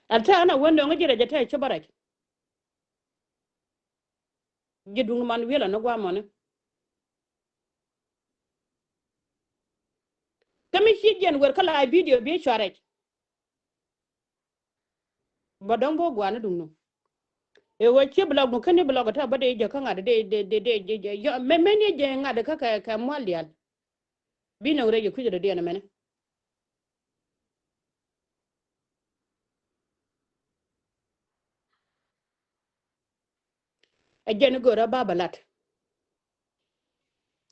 ata ana wondo ngajira jata chabarak jidung man wela no gwa mone kami shigen wer kala video bi chwarek badon bo gwa na dungno e wo che blog mo kani blog ta bade je kanga de yo me je ngade ka mwalial bi na reje kujira de na mene e je ne gora babalat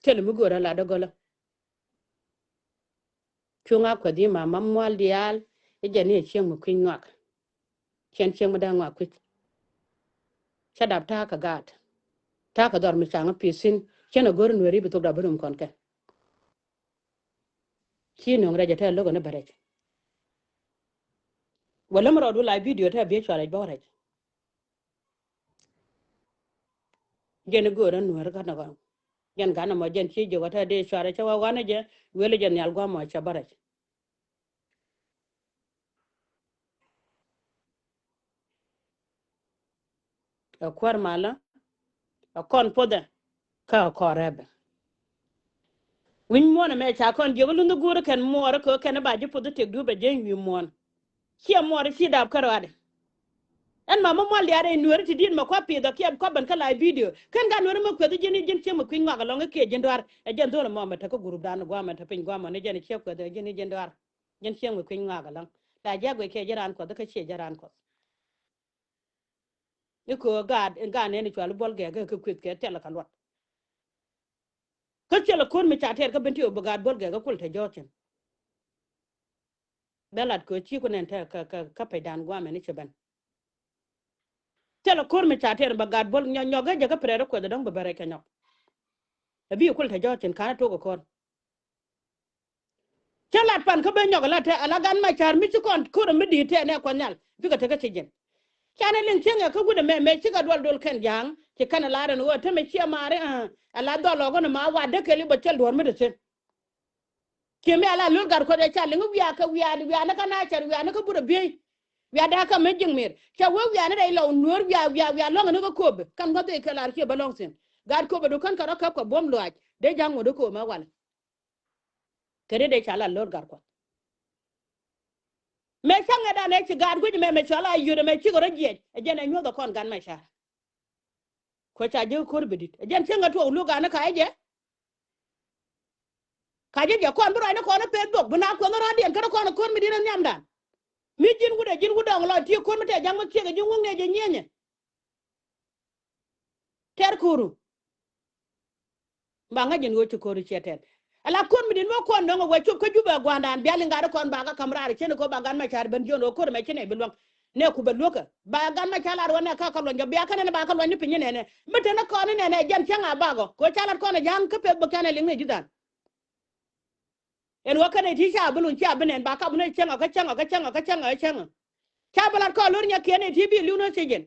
tele mu gora la de gola chunga ko di ma mwalial e je ne chen mu kwin ngak chen mu da ngak ku chadap ta ka gat ta ka dor mi changa pisin chen gor nueri bi to da burum kon ke chi no reje ta logo ne bare wala mo do la video ta bi chwarek bare je ne gora nuer ka na ga jan gana mo jen chi je wata de chware cha wa wana je wele jen yal gwa mo cha bare a kwar mala a kon poda ka ko rebe win mo na me cha kon je lu ndu ken mo ra ko ken ba je poda te du be jen wi mo chi mo ra chi dab karade en mama mo le are nuer ti din ma ko pi da ki ko ban kala video ken ga nuer mo ko de jen che mo kwin ga lo ke jen dar e jen do mo ma ta ko guru dan gwa ma ta pin gwa ma ne jen che ko de jen dar jen che mo kwin ga lo da ja go ke jaran ko da ka che jaran ko ko ga ne ni chwal bol ge ga kwit ke tela kalwa ka chela kon mi chater ka benti obagad bol ge ga kul te jochen belat ko chi ko nen ta ka pe dan gwa me ni chban tela kon mi chater bagad bol nyo ga ga pre ko da dong bare ka nyok bi kul te jochen ka to ko kon chela pan ka ben nyok la te ala gan ma char mi kon ko mi di te ne ko nyal bi ka te ka chijen kana len chenga ka gude me chi ga dol ken jang ci kana la ren wo te me chi mare ala do lo go ma wa de ke li bo tel dor mi de kemi ala lur gar ko de chali ngu wiya na kana char wiya na ko bura bi wiya da ka me jing mer cha wo wiya na dai law nur wiya long na ko kobe kan ko de kala ke balong sin gar ko be do kan ka ko bom lo aj de jango do ko ma wal kede de chala lur gar ko me changa da ne ci gar guji me chala yude me ci goro je e je na nyodo kon gan ma sha ko cha je ko bidit e je changa to lu ga na ka je ka je kon bro na ko na pe dok buna ko na radien ka ko na kon mi dina nyam dan mi jin guda ngolo ti ko mate jang ke ga jin wonge je nyenye ter kuru ba nga jin wo ti ko ru chetet ala kon mi din mo kon no wo chup ko juba gwandan biali ngada kon ba ga kamrar chen ko ba gan ma char ben jono ko me chene bilwang ne ku beloka ba gan ma chalar wona ka kalon jo biya kana ba kalon ni pinye ne mete na kon ne jan changa bago ko chalar kon jang ke pe bo kana linge judan en wakane ti sha bulun cha benen ba ka bune chenga cha balar ko lur nya kene ti bi luno sejen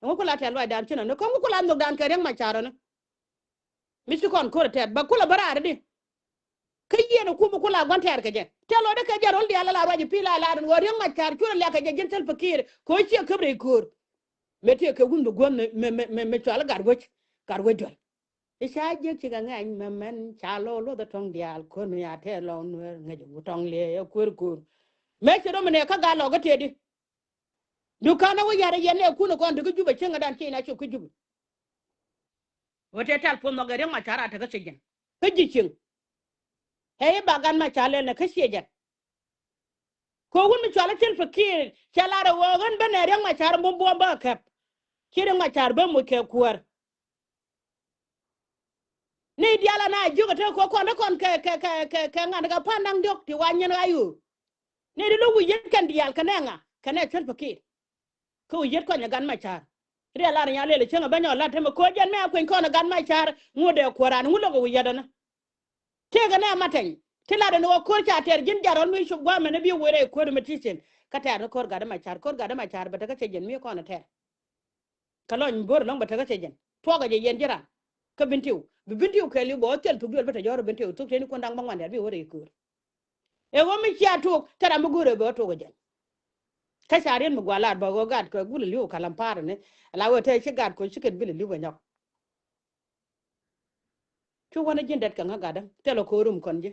ngo la tel wa dan china no ko ngo la no dan kare ma chara no mi su kon ko tet ba kula barare di kayi no kuma kula gon ter kaje telo de ka jarol di ala la raji pila la ran wori ma char kula la kaje jentel fakir ko ci kabre kur mete ka gundu gon me chala gargo jol e sha je ci ga ngany men chalo lo da tong dial ko no ya te lo no ngaje tong le kur me ci do mene ka ga lo ga tedi du kana wo yare yene ku no kon de juba cenga dan ci na ci ku juba wote tal pon no gare ma chara ta ga segen kaji cin hey bagan ma chale na ka segen ko gun mi chala tel fakir chala ra wo gan bane re ma char bo bo ba kap kire ma char ba mu ke kuwar ne diala na juga te ko kon ke ngana ga pandang dok ti wanyen ayu ne de lu yen kan dial kananga kana tel fakir ko yet ko nya gan ma char re la nya le chenga banyo la te ko jen me ko ko na gan ma char ngode kuran ngulo go yadana tega na maten tila da no ko cha ter jin jaron mi shu gwa mena bi wore ko de metichen kata no kor ga da ma char ba ta ka jen mi ko na ter kalon bor long ba ta ka jen to ga je yen jira ka bintiu ke li bo tel tu ba ta joro bintiu tu ni ko ndang bangwan der bi wore ko e wo mi cha tu tara mu gore bo to ga jen ka sharin mu gwalat ba go gad ko gulu liu kalam par ne la wo te ci gad ko ci ken bil liu ba Nhok chu wana jindet ka nga gadam telo ko rum kon je